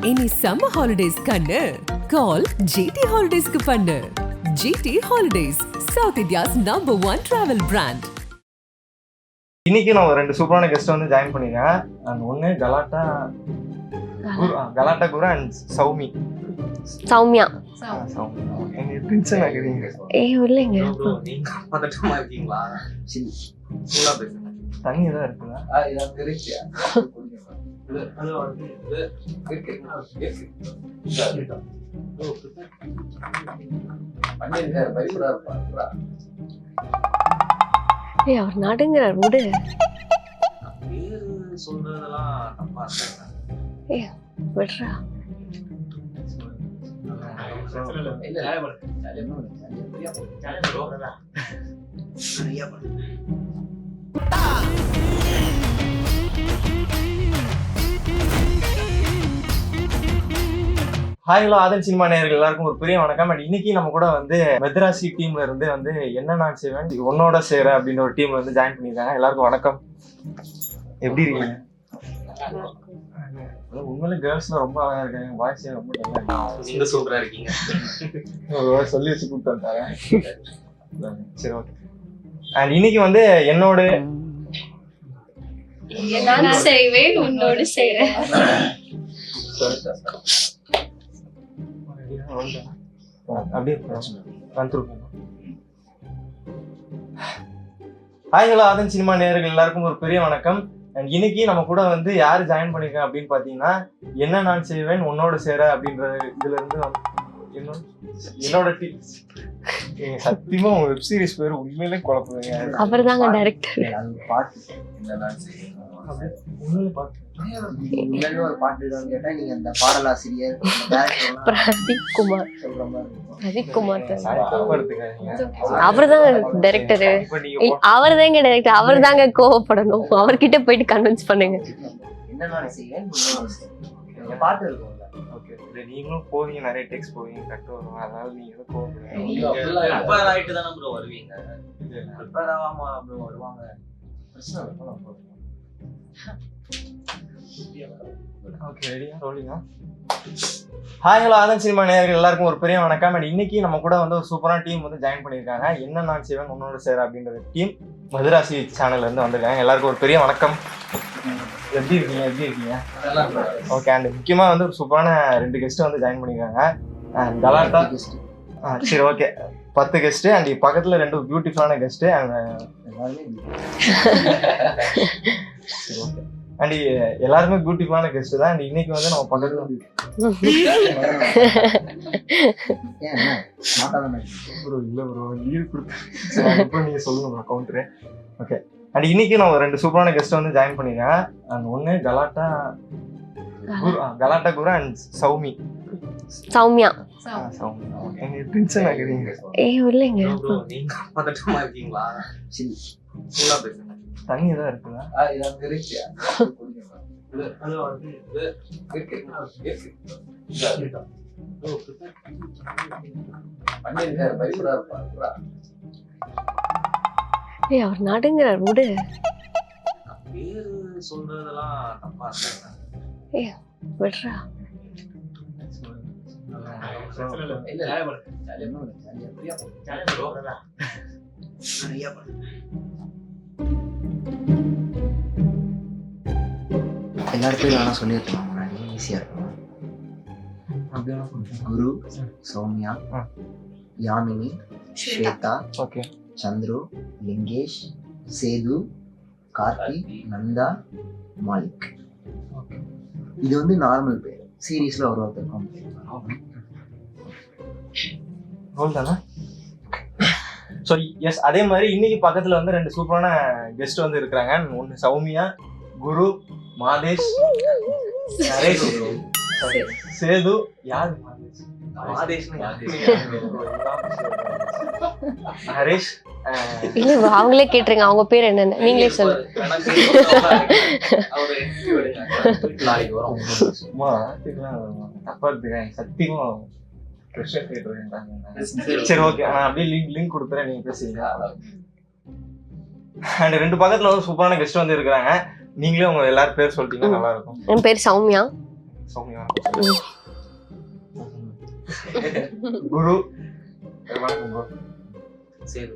இனி summer holidays கண்ணு கால் GT ஹாலிடேஸ்க்கு பண்ணு. GT holidays, South India's #1 travel brand. இன்னைக்கு நான் ரெண்டு சூப்பரான கெஸ்ட் வந்து ஜாயின் பண்ணிருக்கேன். அந்த ஒண்ணு கலாட்டா குரு அண்ட் சௌமியா. எங்க டென்ஷன் ஆகுறீங்க? இல்லைங்க. நீங்க பதட்டமா இருக்கீங்களா? சூலா பேசுங்க. தண்ணி ஏதாவது இருக்குதா? இதெல்லாம் தெரிஞ்சியா? அது வந்து இருக்கு. பண்ணிருக்காரு, பயப்படா இருப்பாங்களா? அவர் நடுங்கிறார், விடு. பேரு சொல்றதெல்லாம் தப்பா இருக்கா? விடுறா. ஹாய் ஹலோ ஆதன் சினிமா நேயர்கள் எல்லாருக்கும் ஒரு பெரிய வணக்கம். அண்ட் இன்னைக்கு நம்ம கூட வந்து மெத்ராசி டீம்ல இருந்து வந்து என்ன நான் செய்வேன் உன்னோட சேர அப்படின்ற ஒரு டீம்ல வந்து ஜாயின் பண்ணியிருக்காங்க. எல்லாருக்கும் வணக்கம். எப்படி இருக்கீங்க? உண்மையிலே கேர்ள்ஸ்லாம் ரொம்ப அழகா இருக்காங்க. வாய்ஸ் ரொம்ப நல்லா இருக்கு. நீங்க சூப்பரா இருக்கீங்க. சொல்லி வச்சு கூப்பிட்டு வந்தாங்க. சரி, ஓகே. அண்ட் இன்னைக்கு வந்து என்னோட நான் செய்வேன் உன்னோடு செய்றேன். அப்படியே ஹாய் ஹலோ ஆதன் சினிமா நேயர்கள் எல்லாருக்கும் ஒரு பெரிய வணக்கம். அண்ட் இன்னைக்கு நம்ம கூட வந்து யாரு ஜாயின் பண்ணிருக்கேன் அப்படின்னு பாத்தீங்கன்னா என்ன நான் செய்வேன் உன்னோட சேர அப்படின்ற இதுல இருந்து என்னோட டீம். சத்தியமா உங்க வெப் சீரிஸ் பேரு உண்மையிலே குழப்புவீங்க. அவர் தாங்க டைரக்டர். பாட்டு என்னதான் செய்யணும்? ஒரு பாட்டு தான் கேட்டா நீங்க அந்த பாடலாசிரியர் பிரதீப் குமார். சொல்ற மாதிரி பிரதீப் குமார் எடுத்துக்காதீங்க. அவர் தாங்க டைரக்டர். அவர் தாங்க டைரக்டர். அவர் தாங்க கோவப்படணும். அவர்கிட்ட போயிட்டு கன்வின்ஸ் பண்ணுங்க. என்னதான் செய்வேன் பாட்டு இருக்கும்ல. ஓகே, நீங்களும் போவீங்க, நிறைய டெக்ஸ்ட் போவீங்க, கட்டு வரும். அதனால நீங்க எதுவும் கோவப்படுறீங்க. ப்ரிப்பேர் ஆயிட்டு தானே ப்ரோ வருவீங்க. ப்ரிப்பேர் ஆகாம ப்ரோ வருவாங்க. பிரச்சனை இல்லை. ஓகே, ரெடியா? ரோலிங்கா? ஹாய் ஹலோ ஆதன் சினிமா நேயர்கள் எல்லாருக்கும் ஒரு பெரிய வணக்கம். அண்ட் இன்னைக்கு நம்ம கூட வந்து ஒரு சூப்பரான டீம் வந்து ஜாயின் பண்ணியிருக்காங்க. என்ன நான் செய்வேன் உன்னோட சேர அப்படின்ற டீம் மதுராசி சேனல்ல இருந்து வந்திருக்காங்க. எல்லாருக்கும் ஒரு பெரிய வணக்கம். எப்படி இருக்கீங்க? ஓகே. அண்ட் முக்கியமா வந்து ஒரு சூப்பரான 2 கெஸ்ட் வந்து ஜாயின் பண்ணியிருக்காங்க. கலாட்டா. சரி, ஓகே. 10 கெஸ்ட் அண்ட் பக்கத்துல 2 பியூட்டிஃபுல்லான கெஸ்ட். அண்ட் எல்லாருமே பியூட்டிஃபுல்லான கெஸ்ட் தான். அண்ட் இன்னைக்கு வந்து நம்ம பக்கத்துல இல்ல ப்ரோ லீவ் கொடுத்து நீங்க சொல்லுங்க கவுண்டரு. ஓகே. அண்ட் இன்னைக்கு நம்ம 2 சூப்பரான கெஸ்ட் வந்து ஜாயின் பண்ணிருக்கேன். அண்ட் ஒண்ணு கலாட்டா குரு அண்ட் சௌமியா. எங்க டென்ஷன் ஆகுறீங்க? இல்லைங்க. நீங்க பதட்டமா இருக்கீங்களா? சூலா பேசுங்க. தண்ணி ஏதாவது இருக்குதா? இதெல்லாம் தெரிஞ்சியா? அது வந்து இருக்கு. பண்ணிருக்காரு, பயப்படா இருப்பாங்களா? அவர் நடுங்கிறார், விடு. பேரு சொல்றதெல்லாம் தப்பா இருக்கா? விடுறா. எல்லாருக்கும் வேணா சொல்லியிருக்கலாம், ஈஸியா இருக்கும். குரு, சௌமியா, யாமினி, ஸ்வேதா, ஓகே, சந்துரு, லிங்கேஷ், சேது, கார்த்தி, நந்தா, மாலிக். இது வந்து நார்மல் பேர். சீரீஸ்ல ஒருத்தருக்கும் ரோல் தானே? ஸோ எஸ், அதே மாதிரி இன்னைக்கு பக்கத்துல வந்து 2 சூப்பரான கெஸ்ட் வந்து இருக்கிறாங்க. ஒன்று சௌமியா, குரு, மாதேஷ், நரேஷ், சேது. யாரு மாதேஷ்? நரேஷ். இல்ல, அவங்களே கேட்டுருங்க அவங்க பேர் என்னன்னு. நீங்களே சொல்லுங்க. சும்மா தப்பா எடுத்துக்கேன். சத்தியமா சரி, ஓகே. நான் அப்படியே லிங்க் கொடுத்துறேன், நீங்க பேசுறீங்க. அண்ட் 2 பக்கத்துல வந்து சூப்பரான கெஸ்ட் வந்து இருக்கிறாங்க. நீங்களே உங்க எல்லாரும் பேர் சொல்லிட்டீங்கன்னா நல்லா இருக்கும். என் பேர் சௌமியா. சௌமியா குரு வணக்கம் ப்ரோ. சேது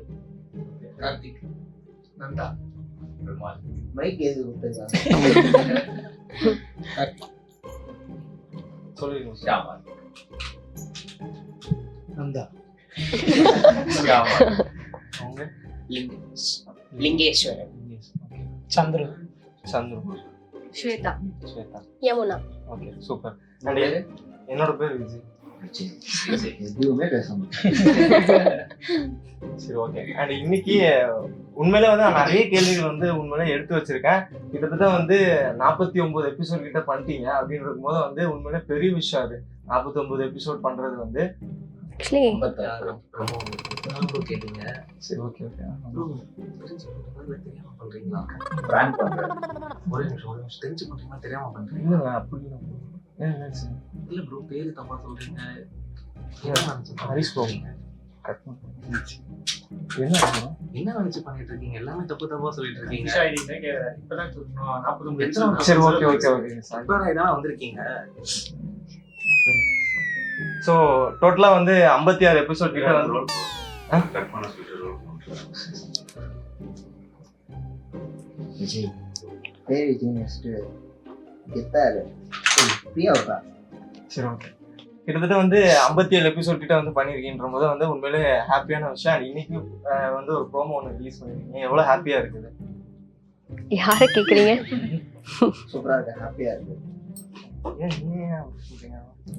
கார்த்திக் நந்தா பெருமாள் மைக் எது கொடுத்துருக்காங்க? சொல்லிடுங்க. ஷியாமா நந்தா. அவங்க Lingeswaran, Chandra. Chandru, Swetha, Swetha. Yamuna. Okay super. And என்னோட பேர் விஜய். எதுவுமே பேச முடியும். சரி ஓகே. அண்ட் இன்னைக்கு உண்மையிலே வந்து நான் நிறைய கேள்விகள் வந்து உண்மையிலே எடுத்து வச்சிருக்கேன். கிட்டத்தட்ட வந்து 49 எபிசோட் கிட்ட பண்ணிட்டீங்க அப்படின்னு இருக்கும்போது வந்து உண்மையிலே பெரிய விஷயம் அது. 49 எபிசோட் பண்றது வந்து. ஆக்சுவலி ரொம்ப கேட்டீங்க. சரி ஓகே ஓகே. தெரியாம பண்றீங்களா? பிராங்க் பண்றேன். ஒரே நிமிஷம் தெரிஞ்சு பண்றீங்களா தெரியாம பண்றீங்க? இல்லைங்க அப்படி இல்ல ப்ரோ பேரு தப்பா சொல்றீங்க. ஹரிஷ் ப்ரோ கட் என்ன என்ன நினைச்சு பண்ணிட்டு இருக்கீங்க? எல்லாமே தப்பு தப்பா சொல்லிட்டு இருக்கீங்க. சரி ஓகே ஓகே ஓகே சார். இதெல்லாம் வந்திருக்கீங்க. ஸோ டோட்டலா வந்து 56 எபிசோட் கிட்ட வந்து விஜய் பேர் விஜய் நெக்ஸ்ட் கெத்தாரு பிரியாவுக்கா. சரி ஓகே. கிட்டத்தட்ட வந்து 57 எபிசோட் கிட்ட வந்து பண்ணிருக்கீன்ற போது வந்து உண்மையிலே ஹாப்பியான விஷயம். அண்ட் இன்னைக்கு வந்து ஒரு ப்ரோமோ ஒன்று ரிலீஸ் பண்ணிருக்கீங்க. எவ்வளவு ஹாப்பியா இருக்குது? யாரை கேக்குறீங்க? சூப்பரா இருக்கு, ஹாப்பியா இருக்கு. ஏன் நீங்க அப்படி சொல்றீங்க?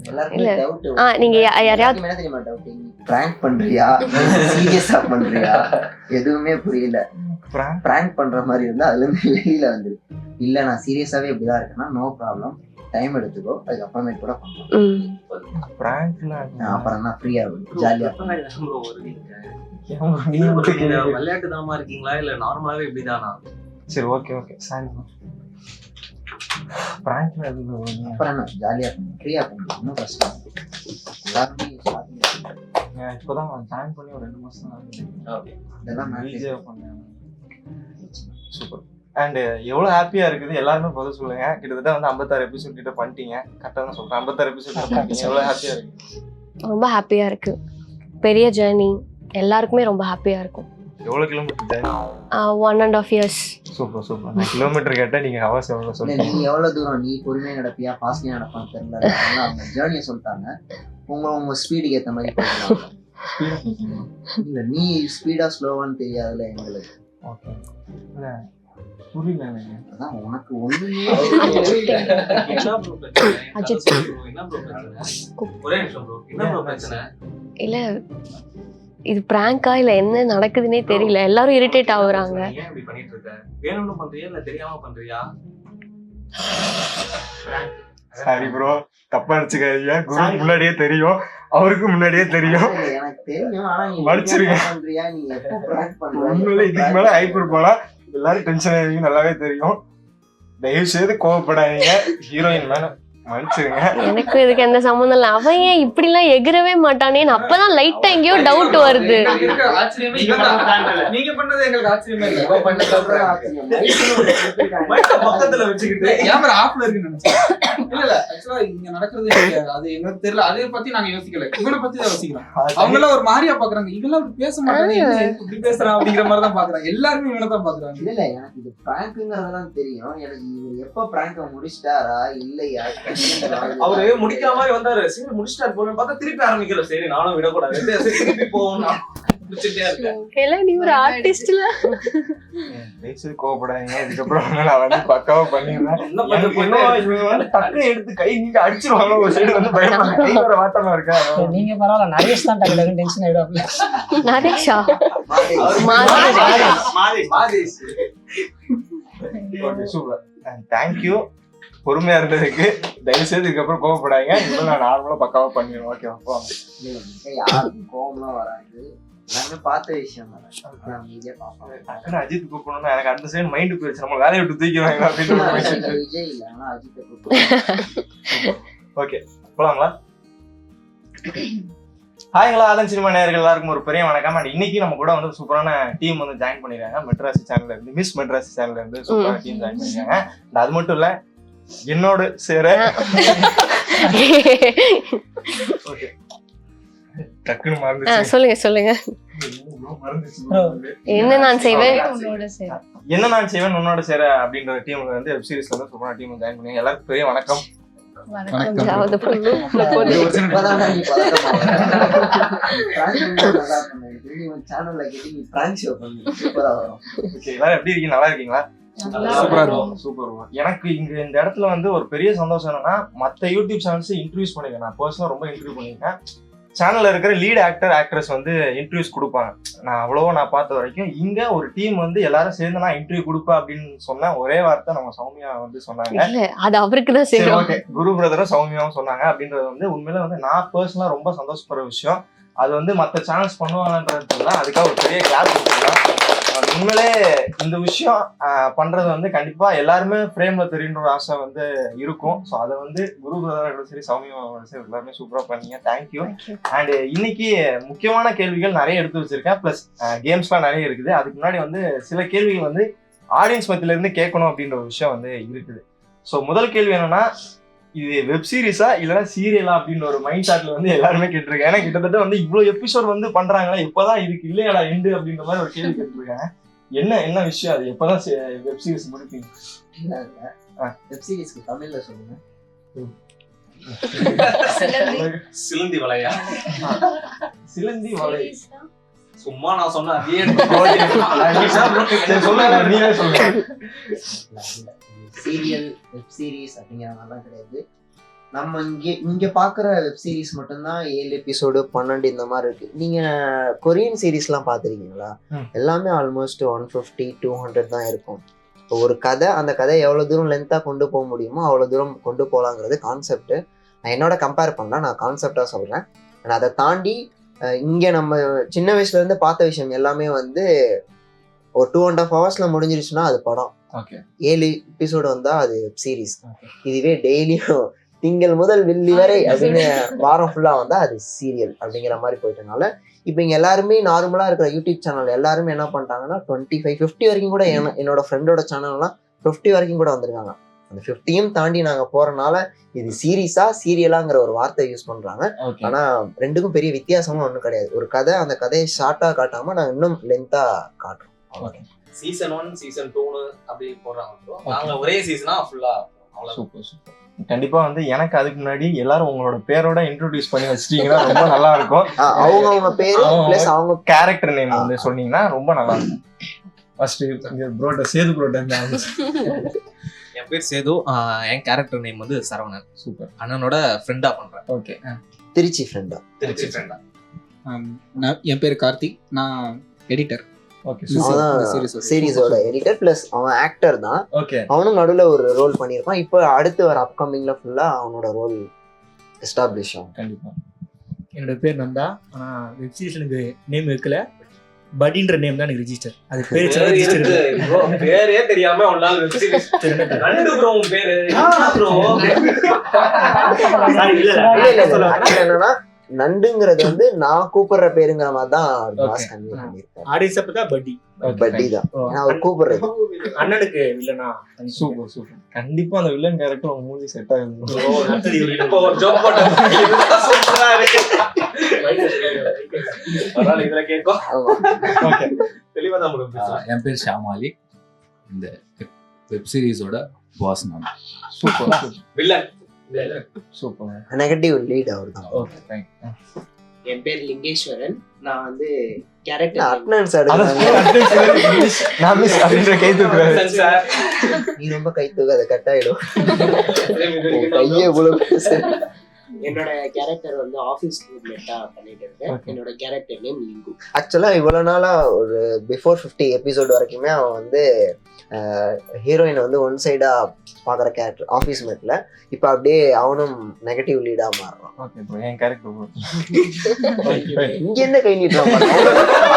எல்லாருக்கும் இல்ல. டவுட். நீங்க யாரையாவது என்ன தெரியுமா டவுட்? பிராங்க் பண்றியா சீரியஸா பண்றியா எதுவுமே புரியல. பிராங்க் பண்ற மாதிரி இருந்தா அதுல இருந்து வெளியில வந்துரு. இல்ல நான் சீரியஸாவே இப்படிதான் இருக்கேன்னா நோ ப்ராப்ளம், டைம் எடுத்துக்கோ, அதுக்கு அப்புறமேட் கூட பண்ணலாம். பிராங்க்ல அப்புறம் தான் ஃப்ரீயா ஜாலியா விளையாட்டு தாமா இருக்கீங்களா இல்ல நார்மலாவே இப்படிதானா? சரி ஓகே ஓகே சாரி. பிராங்க்ல அப்புறம் என்ன ஜாலியா பண்ணுங்க, ஃப்ரீயா பண்ணுங்க, ஒன்றும் கஷ்டம் இல்லை. எல்லாருமே இப்போதான் ஜாயின் பண்ணி ஒரு 2 மாசம் ஆகுது. இதெல்லாம் விஜய் பண்ணேன். சூப்பர். அண்ட் எவ்வளவு ஹாப்பியா இருக்குது எல்லாருமே பதில் சொல்லுங்க. கிட்டத்தட்ட வந்து 56 எபிசோட் கிட்ட பண்ணிட்டீங்க. கரெக்டா தான் சொல்றேன். 56 எபிசோட் கிட்ட பண்ணிட்டீங்க. எவ்வளவு ஹாப்பியா இருக்கு? ரொம்ப ஹாப்பியா இருக்கு. பெரிய ஜேர்னி, எல்லாருக்குமே ரொம்ப ஹாப்பியா இருக்கும். எவ்வளவு kilometre journey? 1.5 years. Super super. நான் கிலோமீட்டர் கேட்டா நீங்க ஹவர்ஸ் எவ்வளவு இல்ல, சொல்றீங்க? நீ எவ்வளவு தூரம் நீ பொறுமையா நடப்பியா ஃபாஸ்டா நடப்பான்னு தெரியல. அதனால அவங்க ஜேர்னியை சொல்லிட்டாங்க. உங்க ஸ்பீடுக்கு ஏத்த மாதிரி போயிடலாம். இல்ல நீ ஸ்பீடா ஸ்லோவான்னு தெரியாதுல எங்களுக்கு. ஓகே. இல்ல புரியல எனக்கு. அதான் உனக்கு ஒண்ணுமே என்ன ப்ரோ பிரச்சனை? அஜித். என்ன ப்ரோ பிரச்சனை? ஒரே நிமிஷம் ப்ரோ. என்ன ப்ரோ பிரச்சனை? இல்ல இது பிராங்கா இல்ல என்ன நடக்குதுன்னே தெரியல. எல்லாரும் இரிட்டேட் ஆகுறாங்க. ஏன் இப்படி பண்ணிட்டு இருக்க? வேணும்னு பண்றியா இல்ல தெரியாம பண்றியா? சாரி ப்ரோ, தப்பா நினைச்சுக்காதீங்க. குரு முன்னாடியே தெரியும், அவருக்கு முன்னாடியே தெரியும். எனக்கு தெரியும். ஆனா நீ மடிச்சிருங்க. பண்றியா, நீ எப்ப பிராங்க் பண்ற? உண்மையில இதுக்கு மேல ஹைப்பர் போனா எல்லாரும் டென்ஷன் ஆயிருவீங்க, நல்லாவே தெரியும். தயவு செய்து கோவப்படாதீங்க. ஹீரோயின் மேல மன்னிச்சிருங்க. எனக்கு இதுக்கு எந்த சம்மந்தம் இல்ல. அவன் ஏன் இப்படி எல்லாம் எகிரவே மாட்டானேன்னு அப்பதான் லைட்டா எங்கேயோ டவுட் வருது. நீங்க பண்ணது எங்களுக்கு ஆச்சரியமே இல்ல. பக்கத்துல வச்சுக்கிட்டு கேமரா ஆஃப்ல இருக்குன்னு நினைச்சேன். இல்ல ஆக்சுவலா இங்க நடக்கிறது அது எங்களுக்கு தெரியல. அதை பத்தி நாங்க யோசிக்கல, இவனை பத்தி தான் யோசிக்கிறோம். அவங்க எல்லாம் ஒரு மாதிரியா பாக்குறாங்க. இதெல்லாம் இப்படி பேச மாட்டாங்க, இப்படி பேசுறான் அப்படிங்கிற மாதிரி தான் பாக்குறாங்க. எல்லாருமே இவனை தான் பாக்குறாங்க. இல்ல எனக்கு இது பிராங்க்ங்கிறதெல்லாம் தெரியும். எனக்கு இவர் எப்ப பிராங்க முடிச்சிட்டாரா இல்லையா அவரு முடிக்கிற மாதிரி வந்தாரு. சரி முடிச்சிட்டாரு போல பார்த்தா திருப்பி ஆரம்பிக்கல. சரி நானும் விடக்கூடாது, திருப்பி போகணும். நீ ஒரு ஆர்டிஸ்ட்ல கோவப்படாதீங்க. இதுக்கப்புறம் நான் வந்து பக்காவா பண்ணிடுறேன். இவங்க வந்து டக்கு எடுத்து கை நீங்க அடிச்சிருவாங்க. ஒரு சைடு வந்து பயமா கை வர வாட்டமா இருக்கா? நீங்க பரவாயில்ல, நரேஷ் தான் டக்கு டென்ஷன் ஆயிடுவாப்ல. நரேஷா? சூப்பர். தேங்க்யூ பொறுமையா இருந்ததுக்கு. தயவு செய்து இதுக்கப்புறம் கோவப்படாதீங்க. இன்னும் நான் நார்மலா பக்காவா பண்ணிடுவேன். ஓகேவா? யாருக்கும் கோவம்லாம் வராது. எல்லாமே பார்த்த விஷயம் தான். அஜித் கூப்பிடணும்னா எனக்கு அந்த சைடு மைண்டு போயிடுச்சு. நம்ம வேலையை விட்டு தூக்கிடுவாங்க அப்படின்னு. விஜய் இல்ல, ஆனா அஜித். ஓகே போலாங்களா? ஹாய்ங்களா, ஆதன் சினிமா நேயர்கள் எல்லாருக்கும் ஒரு பெரிய வணக்கம். அண்ட் இன்னைக்கு நம்ம கூட வந்து சூப்பரான டீம் வந்து ஜாயின் பண்ணிருக்காங்க. மெட்ராசி சேனல்ல இருந்து, மிஸ் மெட்ராசி சேனல்ல இருந்து சூப்பரான டீம் ஜாயின் பண்ணிருக்காங்க. அது மட்டும் இல்ல, என்னோட சேர ஓகே டக்குன்னு மறந்துச்சு. சொல்லுங்க என்ன நான் செய்வேன் உன்னோட சேர. என்ன நான் செய்வேன் உன்னோட சேர அப்படின்ற டீம் வந்து வெப் சீரிஸ்ல வந்து சூப்பரான டீம் ஜாயின் பண்ணி எல்லாருக்கும் பெரிய வணக்கம். வணக்கம். ஜாவது பொண்ணு இப்பதான் நீ சேனல்ல கேட்டு நீ பிராங்க் ஷோ பண்ணி சூப்பரா வரும். ஓகே, எல்லாரும் எப்படி இருக்கீங்க? நல்லா இருக்கீங்களா? நல்லா சூப்பரா இருக்கும். சூப்பர். எனக்கு இங்க இந்த இடத்துல வந்து ஒரு பெரிய சந்தோஷம் என்னன்னா, மத்த யூடியூப் சேனல்ஸ் இன்டர்வியூஸ் பண்ணிருக்கேன். நான் பர்சனலா ரொம்ப இன்டர்வியூ பண்ணிருக்கேன். சேனல்ல இருக்கிற லீட் ஆக்டர் ஆக்ட்ரஸ் வந்து இன்டர்வியூஸ் கொடுப்பாங்க. நான் பார்த்த வரைக்கும் இங்க ஒரு டீம் வந்து எல்லாரும் சேர்ந்து நான் இன்டர்வியூ கொடுப்பேன் அப்படின்னு சொன்ன ஒரே வார்த்தை நம்ம சௌமியா வந்து சொன்னாங்க. இல்ல அது அவருக்கு தான் சரி, செய்யும். ஓகே, குரு பிரதரும் சௌமியாவும் சொன்னாங்க அப்படின்றது வந்து உண்மையில வந்து நான் பர்சனலா ரொம்ப சந்தோஷப்படுற விஷயம். அது வந்து மற்ற சேனல்ஸ் பண்ணுவாங்கன்றது அதுக்காக ஒரு பெரிய கிளாஸ் கொடுத்துருக்கலாம். உண்மையிலே இந்த விஷயம் பண்றது வந்து கண்டிப்பா எல்லாருமே ஃப்ரேம்ல தெரியுன்ற ஒரு ஆசை வந்து இருக்கும். ஸோ அதை வந்து குரு பிரதரோட சரி சௌமியாவோட சரி எல்லாருமே சூப்பரா பண்ணீங்க. தேங்க்யூ. அண்ட் இன்னைக்கு முக்கியமான கேள்விகள் நிறைய எடுத்து வச்சிருக்கேன். பிளஸ் கேம்ஸ்லாம் நிறைய இருக்குது. அதுக்கு முன்னாடி வந்து சில கேள்விகள் வந்து ஆடியன்ஸ் மத்தியில இருந்து கேட்கணும் அப்படின்ற ஒரு விஷயம் வந்து இருக்குது. ஸோ முதல் கேள்வி என்னன்னா, இது வெப் சீரிஸா இல்லைன்னா சீரியலா அப்படின்ற ஒரு மைண்ட் தாட்ல வந்து எல்லாருமே கேட்டிருக்காங்க. ஏன்னா கிட்டத்தட்ட வந்து இவ்வளவு எபிசோட் வந்து பண்றாங்களா, எப்பதான் இதுக்கு இல்லையாடா எண்டு அப்படின்ற மாதிரி ஒரு கேள்வி கேட்டிருக்காங்க. என்ன விஷயம் அது? எப்பதான் வெப் சீரிஸ் முடிப்பீங்க? வெப் சீரிஸ்க்கு தமிழ்ல சொல்லுங்க. சிலந்தி வலையா? சிலந்தி வலை. சும்மா நான் சொன்ன அதே சொல்லுங்க, நீங்களே சொல்லுங்க. சீரியல் வெப் சீரிஸ் அப்படிங்கிற மாதிரிலாம் கிடையாது. நம்ம இங்க பாக்குற வெப் சீரிஸ் மட்டும்தான் 7 எபிசோடு 12 இந்த மாதிரி இருக்கு. நீங்க கொரியன் சீரிஸ்லாம் பாத்துருக்கீங்களா? எல்லாமே ஆல்மோஸ்ட் 150-200 தான் இருக்கும். இப்போ ஒரு கதை, அந்த கதை எவ்வளவு தூரம் லென்த்தா கொண்டு போக முடியுமோ அவ்வளவு தூரம் கொண்டு போகலாங்கிறது கான்செப்ட். நான் என்னோட கம்பேர் பண்ணா நான் கான்செப்டா சொல்றேன். அதை தாண்டி இங்க நம்ம சின்ன வயசுல இருந்து பார்த்த விஷயம் எல்லாமே வந்து ஒரு 2.5 ஹவர்ஸ்ல முடிஞ்சிருச்சுன்னா அது படம். 7 எபிசோடு வந்தா அது வெப் சீரிஸ். இதுவே டெய்லியும் திங்கள் முதல் வெள்ளி வரை அப்படின்னு வாரம் ஃபுல்லா வந்தா அது சீரியல் அப்படிங்கிற மாதிரி போயிட்டனால இப்போ இங்க எல்லாருமே நார்மலா இருக்கிற யூடியூப் சேனல் எல்லாருமே என்ன பண்ணிட்டாங்கன்னா 25-50 வரைக்கும் கூட என்னோட ஃப்ரெண்டோட சேனல்லாம் 50 வரைக்கும் கூட வந்திருக்காங்க. அந்த 50யும் தாண்டி நாங்க போறனால இது சீரியஸா சீரியலாங்கிற ஒரு வார்த்தை யூஸ் பண்றாங்க. ஆனா ரெண்டுக்கும் பெரிய வித்தியாசமும் ஒண்ணும் கிடையாது. ஒரு கதை, அந்த கதையை ஷார்ட்டா காட்டாம நாங்க இன்னும் லென்த்தா காட்டுறோம். சீசன் 1 சீசன் 2 அப்படி போடுறாங்க. நாங்க ஒரே சீசனா ஃபுல்லா சூப்பர். கண்டிப்பா வந்து எனக்கு அதுக்கு முன்னாடி எல்லாரும் உங்களோட பேரோட இன்ட்ரோடியூஸ் பண்ணி வச்சிட்டீங்கன்னா ரொம்ப நல்லா இருக்கும். அவங்க பேரு பிளஸ் அவங்க கேரக்டர் நேம் வந்து சொன்னீங்கன்னா ரொம்ப நல்லா இருக்கும். ஃபர்ஸ்ட் ப்ரோட்ட சேது ப்ரோட்ட. என் பேர் சேது. என் கேரக்டர் நேம் வந்து சரவணன். சூப்பர். அண்ணனோட ஃப்ரெண்டா பண்றேன். ஓகே. திருச்சி ஃப்ரெண்டா. என் பேர் கார்த்திக். நான் எடிட்டர். ஓகே. சீரிஸோட எடிட்டர் பிளஸ் அவன் ஆக்டர் தான். ஓகே. அவனும் நடுவுல ஒரு ரோல் பண்ணியிருப்பான். இப்போ அடுத்து வர அப்கமிங்ல ஃபுல்லா அவனோட ரோல் எஸ்டாப்ளிஷ் ஆகும். கண்டிப்பா. என்னோட பேர் நந்தா. ஆனா வெப் சீரிஸ் எனக்கு நேம் வைக்கல, பட்டின்ற நேம் தான் எனக்கு ரெஜிஸ்டர். அது பேரே தெரியாம ஒன்னால வெப் சீரிஸ் நண்டு ப்ரோ பேரு ப்ரோ. என்னன்னா நண்டுங்கிறது வந்து நான் கூப்பிடுற பேருங்கிற மாதிரி தான் பாஸ் கன்வே பண்ணிருக்காரு. ஆடியன்ஸ் அப்ப தான் பட்டி தான் நான் அவர் கூப்பிடுறது. அண்ணனுக்கு வில்லனா. சூப்பர். கண்டிப்பா அந்த வில்லன் கேரக்டர் உங்க மூவி செட் ஆகுது. இப்போ ஒரு ஜோக் போட்டா சூப்பரா இருக்கு. பரவாயில்லை, இதுல கேட்கும். ஓகே. தெளிவா தான் முடியும். என் பேர் ஷாமாலி. இந்த வெப் சீரிஸோட பாஸ் நான். Super. Villain. Super. Negative lead அவர் தான். Okay, thank you. என் பேர் லிங்கேஸ்வரன். நான் வந்து கேரக்டர் அட்டெண்டன்ஸ் நீ ரொம்ப கை தூக்கு, அதை கட் ஆயிடும். கையே என்னோட கேரக்டர் வந்து ஆபீஸ் ரூம்மேட்டா பண்ணிட்டு இருக்கேன். என்னோட கேரக்டர் நேம் லிங்கு. ஆக்சுவலா இவ்வளவு நாளா ஒரு பிஃபோர் 50 எபிசோட் வரைக்குமே அவன் வந்து ஹீரோயின் வந்து ஒன் சைடா பாக்குற கேரக்டர் ஆபீஸ் மேட்ல. இப்ப அப்படியே அவனும் நெகட்டிவ் லீடா மாறுறான். ஓகே ப்ரோ, என் கேரக்டர் இங்க என்ன கை நீட்டுறான்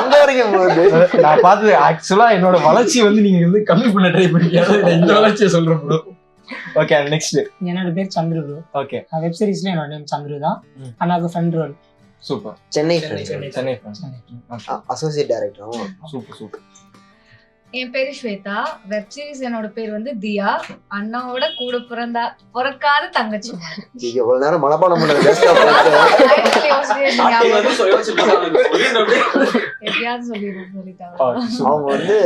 அங்க வரைக்கும் போகுது. நான் பார்த்தது ஆக்சுவலா என்னோட வளர்ச்சி வந்து நீங்க வந்து கம்மி பண்ண ட்ரை பண்ணீங்க. இந்த வளர்ச்சியை சொல்றேன் ப்ரோ. Okay, next. என்னோட பேர் சந்துரு ப்ரோ. ஓகே. வெப் சீரிஸ்ல என்னோட நேம் சந்துரு தான். அண்ணாக்கு friend role. Super. Chennai friends. Associate director. Super. என் பேரு ஸ்வேதா. வெப் சீரிஸ் என்னோட பேர் வந்து தியா. அண்ணாவோட கூட பிறக்காத தங்கச்சி. இவ்வளவு நேரம் மனப்பாடம் பண்ணது எப்பயாவது சொல்லிட்டாங்க. அவங்க வந்து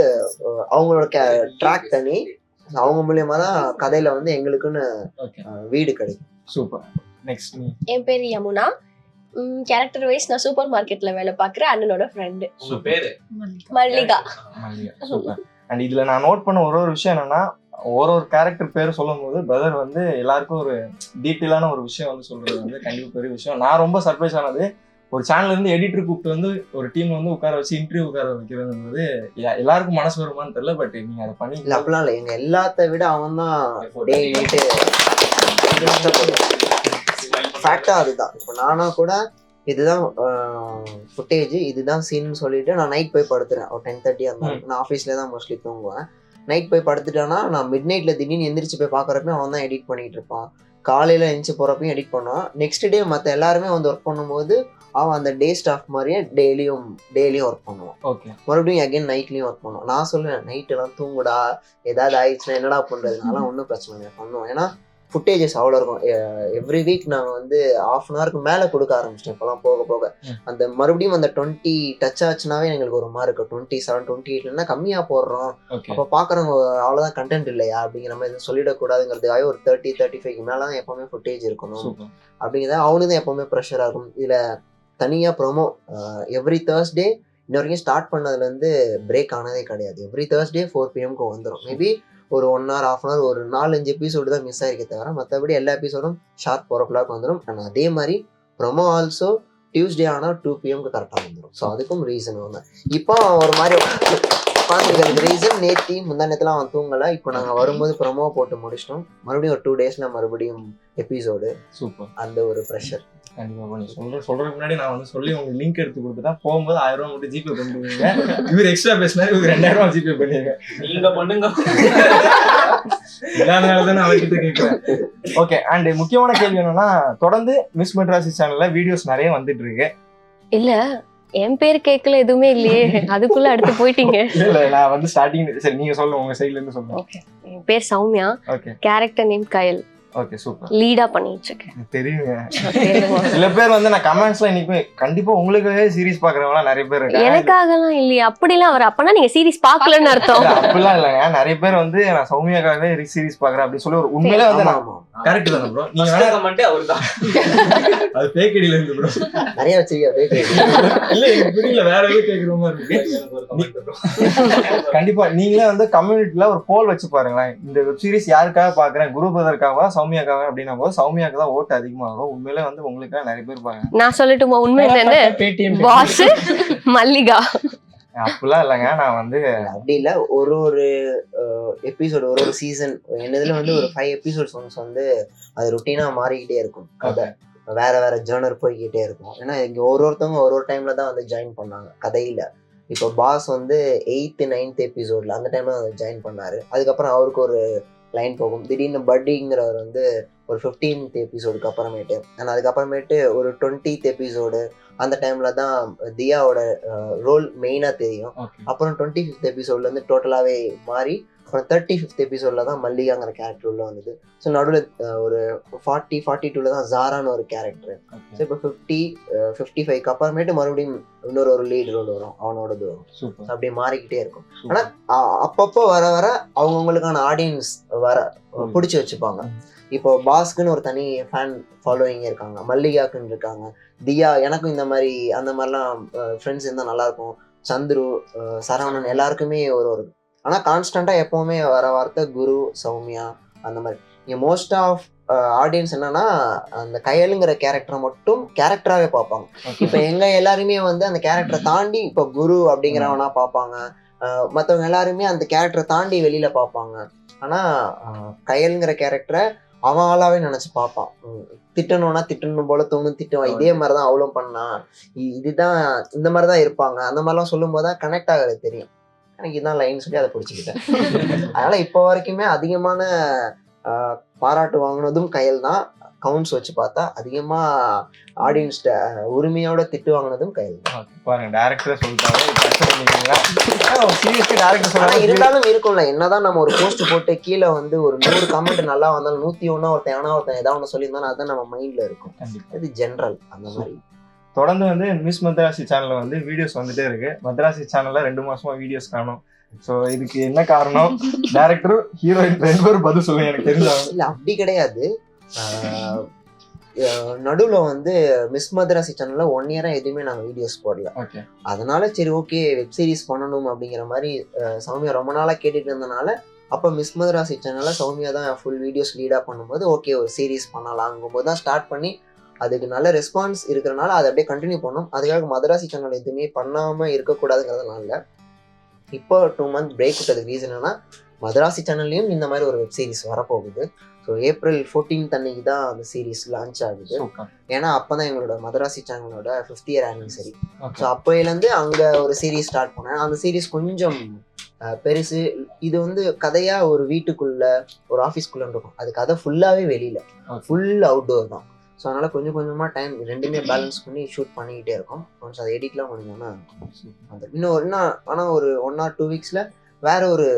அவங்களோட ட்ராக் தனி, அவங்க மூலியமா தான் கதையில வந்து எங்களுக்குன்னு வீடு கிடைக்கும். சூப்பர். நெக்ஸ்ட் என் பேர் யமுனா. கேரக்டர் வைஸ் நான் சூப்பர் மார்க்கெட்ல வேலை பாக்குறேன். அண்ணனோட ஃப்ரெண்டு. உங்க பேரு? மல்லிகா. சூப்பர். அண்ட் இதுல நான் நோட் பண்ண ஒரு விஷயம் என்னன்னா, ஒரு கேரக்டர் பேர் சொல்லும் போது பிரதர் வந்து எல்லாருக்கும் ஒரு டீட்டெயிலான ஒரு விஷயம் வந்து சொல்றது வந்து கண்டிப்பா பெரிய விஷயம். நான் ரொம்ப சர்ப்ரைஸ் ஆனது, ஒரு சேனல்ல இருந்து எடிட்டர் கூப்பிட்டு வந்து ஒரு டீம் வந்து உட்கார வச்சு இன்டர்வியூ உட்கார வைக்கிறது எல்லாருக்கும் மனசு வருமானு தெரியல. பட் நீங்க அதை பண்ணி இல்ல அப்படிலாம் இல்லை, எங்க எல்லாத்த விட அவன் தான் டே நைட்டு ஃபேக்டா அதுதான். இப்போ நானா கூட இதுதான் ஃபுட்டேஜ், இதுதான் சீன் சொல்லிட்டு நான் நைட் போய் படுத்துறேன். ஒரு 10:30 அந்த மாதிரி. நான் ஆஃபீஸ்ல தான் மோஸ்ட்லி தூங்குவேன். நைட் போய் படுத்துட்டானா நான் மிட் நைட்ல திடீர்னு எந்திரிச்சு போய் பார்க்குறப்பையும் அவன் தான் எடிட் பண்ணிட்டு இருப்பான். காலையில எந்திரிச்சு போறப்பையும் எடிட் பண்ணுவான். நெக்ஸ்ட் டே மற்ற எல்லாருமே வந்து ஒர்க் பண்ணும்போது அவன் அந்த டே ஸ்டாஃப் மாதிரியே டெய்லியும் ஒர்க் பண்ணுவான். ஓகே. மறுபடியும் அகைன் நைட்லயும் ஒர்க் பண்ணுவான். நான் சொல்லுவேன் நைட் எல்லாம் தூங்குடா, ஏதாவது ஆயிடுச்சுன்னா என்னடா பண்றதுனால ஒன்றும் பிரச்சனை இல்லை பண்ணுவோம். ஏன்னா ஃபுட்டேஜஸ் அவ்வளோ இருக்கும். எவ்ரி வீக் நாங்கள் வந்து 1/2 hour மேலே கொடுக்க ஆரம்பிச்சிட்டோம். இப்போலாம் போக போக அந்த மறுபடியும் அந்த 20 டச் ஆச்சுனாவே எங்களுக்கு ஒரு மாதிரி இருக்கும். 27, 28 கம்மியாக போடுறோம். அப்போ பார்க்குறவங்க அவ்வளோதான் கண்டென்ட் இல்லையா அப்படிங்கிற மாதிரி எதுவும் சொல்லிடக்கூடாதுங்கிறதுக்காக ஒரு 30-35 மேலே தான் எப்போவுமே ஃபுட்டேஜ் இருக்கணும் அப்படிங்கிறத அவனுக்கு தான் எப்போவுமே ப்ரெஷராக இருக்கும். இதில் தனியாக ப்ரோமோ எவ்ரி தேர்ஸ்டே இன்ன வரைக்கும் ஸ்டார்ட் பண்ணதுலேருந்து பிரேக் ஆனதே கிடையாது. எவ்ரி தேர்ஸ்டே 4 PM வந்துடும். மேபி ஒரு 1 hour 1/2 hour ஒரு 4-5 எபிசோடு தான் மிஸ் ஆகிருக்கே தவிர மற்றபடி எல்லா எபிசோடும் ஷார்ப் 4 o'clock வந்துடும். ஆனால் அதே மாதிரி ப்ரொமோ ஆல்சோ டியூஸ்டே ஆனால் 2 PM கரெக்டாக வந்துடும். ஸோ அதுக்கும் ரீசன் ஒன்று. இப்போ ஒரு மாதிரி உட்காந்துருக்கிறதுக்கு ரீசன் நேற்று முந்தானத்துலாம் அவன் தூங்கலை. இப்போ நாங்கள் வரும்போது ப்ரொமோ போட்டு முடிச்சிட்டோம். மறுபடியும் ஒரு 2 daysல மறுபடியும் எபிசோடு. சூப்பர். அந்த ஒரு ப்ரெஷர் கண்டிப்பா பண்ணி சொல்றதுக்கு முன்னாடி நான் வந்து சொல்லி உங்களுக்கு லிங்க் எடுத்து கொடுத்துட்டா போகும்போது 1000 ரூபாய் மட்டும் ஜிபே பண்ணிடுவீங்க. இவர் எக்ஸ்ட்ரா பேசினாரு, இவருக்கு 2000 ரூபாய் ஜிபே பண்ணிருங்க. நீங்க பண்ணுங்க. இல்லாதனாலதான் நான் அவர்கிட்ட கேட்கிறேன். ஓகே. அண்ட் முக்கியமான கேள்வி என்னன்னா, தொடர்ந்து மிஸ் மெட்ராசி சேனல்ல வீடியோஸ் நிறைய வந்துட்டு இருக்கு. இல்ல என் பேர் கேட்கல எதுவுமே இல்லையே, அதுக்குள்ள அடுத்து போயிட்டீங்க. இல்ல நான் வந்து ஸ்டார்டிங் சரி நீங்க சொல்லுங்க, உங்க சைடுல இருந்து சொல்லுங்க. ஓகே. என் பேர் Soumya. Okay. Character name Kayal. Okay super. லீடா பண்ணிட்டு இருக்கேன். தெரியுங்க. சில பேர் வந்து நான் கமெண்ட்ஸ்ல இன்னைக்கு கண்டிப்பா உங்களுக்காகவே சீரிஸ் பாக்குறவங்க நிறைய பேர் இருக்காங்க. எனக்காகலாம் இல்லையே, அப்படிலாம் அவர் அப்பனா நீங்க சீரிஸ் பாக்கலன்னு அர்த்தம். அப்படிலாம் இல்லங்க, நிறைய பேர் வந்து நான் சௌமியாக்காகவே சீரிஸ் பாக்குறேன் அப்படி சொல்லி ஒரு உண்மையிலே வந்து நான் கரெக்ட் தானே ப்ரோ? நீங்க வேணா கமெண்ட் அவர்தான் அது ஃபேக் ஐடில இருந்து ப்ரோ நிறைய வச்சிருக்கீங்க ஃபேக் ஐடி. இல்ல எனக்கு புரியல, வேற எதுவும் கேக்குற மாதிரி இருக்கு. கண்டிப்பா நீங்களே வந்து கம்யூனிட்டில ஒரு போல் வச்சு பாருங்களேன். இந்த வெப் சீரிஸ் யாருக்காக பாக்குறேன், குரு பிரதருக்காக சௌமியாக்காக அப்படின்னா போது சௌமியாக்கு தான் ஓட்டு அதிகமாகும். உண்மையிலே வந்து உங்களுக்கு நிறைய பேர் பாருங்க. நான் சொல்லட்டுமா உண்மை என்னன்னு? பாஸ் மல்லிகா. அப்படிலாம் இல்லைங்க, நான் வந்து அப்படி இல்லை. ஒரு எபிசோடு ஒரு சீசன் என்னதுல வந்து ஒரு 5 episodes வந்து அது ருட்டீனா மாறிக்கிட்டே இருக்கும். கதை வேற வேற ஜேர்னர் போய்கிட்டே இருக்கும். ஏன்னா இங்க ஒருத்தவங்க ஒரு டைம்ல தான் வந்து ஜாயின் பண்ணாங்க கதையில. இப்போ பாஸ் வந்து 8th 9th எபிசோட்ல அந்த டைம்ல வந்து ஜாயின் பண்ணாரு. அதுக்கப்புறம் அவருக்கு ஒரு லைன் போகும். திடீர்னு பட்டிங்கிறவர் வந்து ஒரு 15th எபிசோடுக்கு அப்புறமேட்டு, ஆனால் அதுக்கப்புறமேட்டு ஒரு 20th எபிசோடு அந்த டைம்ல தான் தியாவோட ரோல் மெயினா தெரியும். அப்புறம் 25th எபிசோட்ல இருந்து டோட்டலாவே மாறி அப்புறம் 35th எபிசோட்ல தான் மல்லிகாங்கிற கேரக்டர் உள்ள வந்தது. ஸோ நடுவில் ஒரு 40-42ல தான் ஜாரான்னு ஒரு கேரக்டர். ஸோ இப்போ 50-55க்கு அப்புறமேட்டு மறுபடியும் இன்னொரு ஒரு லீட் ரோல் வரும், அவனோடது வரும். அப்படி மாறிக்கிட்டே இருக்கும். ஆனா அப்பப்போ வர வர அவங்கவுங்களுக்கான ஆடியன்ஸ் வர பிடிச்சி வச்சுப்பாங்க. இப்போ பாஸ்க்குன்னு ஒரு தனி ஃபேன் ஃபாலோயிங் இருக்காங்க, மல்லிகாக்குன்னு இருக்காங்க, தியா எனக்கும் இந்த மாதிரி அந்த மாதிரிலாம் ஃப்ரெண்ட்ஸ் இருந்தால் நல்லாயிருக்கும், சந்துரு, சரவணன் எல்லாருக்குமே ஒரு ஆனால் கான்ஸ்டண்ட்டாக எப்போவுமே வர வார்த்தை குரு, சௌமியா அந்த மாதிரி. இங்கே மோஸ்ட் ஆஃப் ஆடியன்ஸ் என்னன்னா அந்த கயலுங்கிற கேரக்டரை மட்டும் கேரக்டராகவே பார்ப்பாங்க. இப்போ எங்கள் எல்லாருமே வந்து அந்த கேரக்டரை தாண்டி இப்போ குரு அப்படிங்கிறவனா பார்ப்பாங்க. மற்றவங்க எல்லாருமே அந்த கேரக்டரை தாண்டி வெளியில் பார்ப்பாங்க. ஆனால் கயலுங்கிற கேரக்டரை அவன் ஆளாவே நினச்சி பார்ப்பான். திட்டணும்னா திட்டணும் போல தோணும், திட்டுவான். இதே மாதிரி தான் அவளும் பண்ணான், இதுதான் இந்த மாதிரி தான் இருப்பாங்க, அந்த மாதிரிலாம் சொல்லும் போது தான் கனெக்ட் ஆகிறது தெரியும். எனக்கு இதுதான் லைன் சொல்லி அதை பிடிச்சிக்கிட்டேன். அதனால இப்போ வரைக்குமே அதிகமான பாராட்டு வாங்கினதும் கயல் தான். கவுண்ட்ஸ் வச்சு பார்த்தா அதிகமா ஆடியன்ஸ் உரிமையோட திட்டு வாங்கினதும் கையில். பாருங்க டேரக்டரே சொல்லிட்டாங்க. சீரியஸ்லி டேரக்டர் ஆனா சொன்னா இருந்தாலும் இருக்கும்ல, என்னதான் நம்ம ஒரு போஸ்ட் போட்டு கீழே வந்து ஒரு 100 கமெண்ட் நல்லா வந்தாலும் 101 ஒருத்தன் ஏதாவது ஒன்று சொல்லியிருந்தாலும் அதுதான் நம்ம மைண்ட்ல இருக்கும். இது ஜென்ரல் அந்த மாதிரி. தொடர்ந்து வந்து மிஸ் மத்ராசி சேனல்ல வந்து வீடியோஸ் வந்துட்டே இருக்கு. மத்ராசி சேனல்ல 2 மாசமா வீடியோஸ் காணும். ஸோ இதுக்கு என்ன காரணம்? டேரக்டர் ஹீரோயின் 2 பேரும் பதில் சொல்லுங்க எனக்கு தெரிஞ்சவங்க. இல்ல அப்படி கிடையாது. நடுவுல வந்து மிஸ் மத்ராசி சேனல்ல 1 இயரா எதுவுமே நாங்க வீடியோஸ் போடல. அதனால சரி ஓகே வெப் சீரிஸ் பண்ணணும் அப்படிங்கிற மாதிரி சௌமியா ரொம்ப நாளா கேட்டுட்டு இருந்தனால அப்ப மிஸ் மத்ராசி சேனல்ல சௌமியா தான் ஃபுல் வீடியோஸ் லீடா பண்ணும்போது ஓகே ஒரு சீரிஸ் பண்ணலாங்கும் போது தான் ஸ்டார்ட் பண்ணி அதுக்கு நல்ல ரெஸ்பான்ஸ் இருக்கிறனால அதை அப்படியே கண்டினியூ பண்ணோம். அதுக்காக மதராசி சேனல் எதுவுமே பண்ணாம இருக்கக்கூடாதுங்கிறதுனால இப்போ 2 மந்த் பிரேக் விட்டதுக்கு ரீசன் என்னன்னா மதராசி சேனல்லையும் இந்த மாதிரி ஒரு வெப் சீரிஸ் வரப்போகுது. ஸோ April 14 அன்னைக்கு தான் அந்த சீரிஸ் லான்ச் ஆகுது. ஏன்னா அப்போதான் எங்களோட மதராசி சேனலோட 5th இயர் ஆனிவர்சரி. ஸோ அப்போலேருந்து அங்கே ஒரு சீரிஸ் ஸ்டார்ட் பண்ணேன். அந்த சீரிஸ் கொஞ்சம் பெருசு. இது வந்து கதையா ஒரு வீட்டுக்குள்ள ஒரு ஆஃபீஸ்க்குள்ள இருக்கும். அது கதை ஃபுல்லாவே வெளியில, ஃபுல் அவுட்டோர் தான். ஸோ அதனால கொஞ்சம் கொஞ்சமா டைம் ரெண்டுமே பேலன்ஸ் பண்ணி ஷூட் பண்ணிக்கிட்டே இருக்கோம். ஒன்ஸ் அதை எடிட்லாம் பண்ணிங்கன்னா இன்னும் ஆனால் ஒரு 1 or 2 வீக்ஸ்ல வேற ஒரு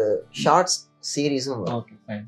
ஷார்ட்ஸ் சீரீஸும் வரும்.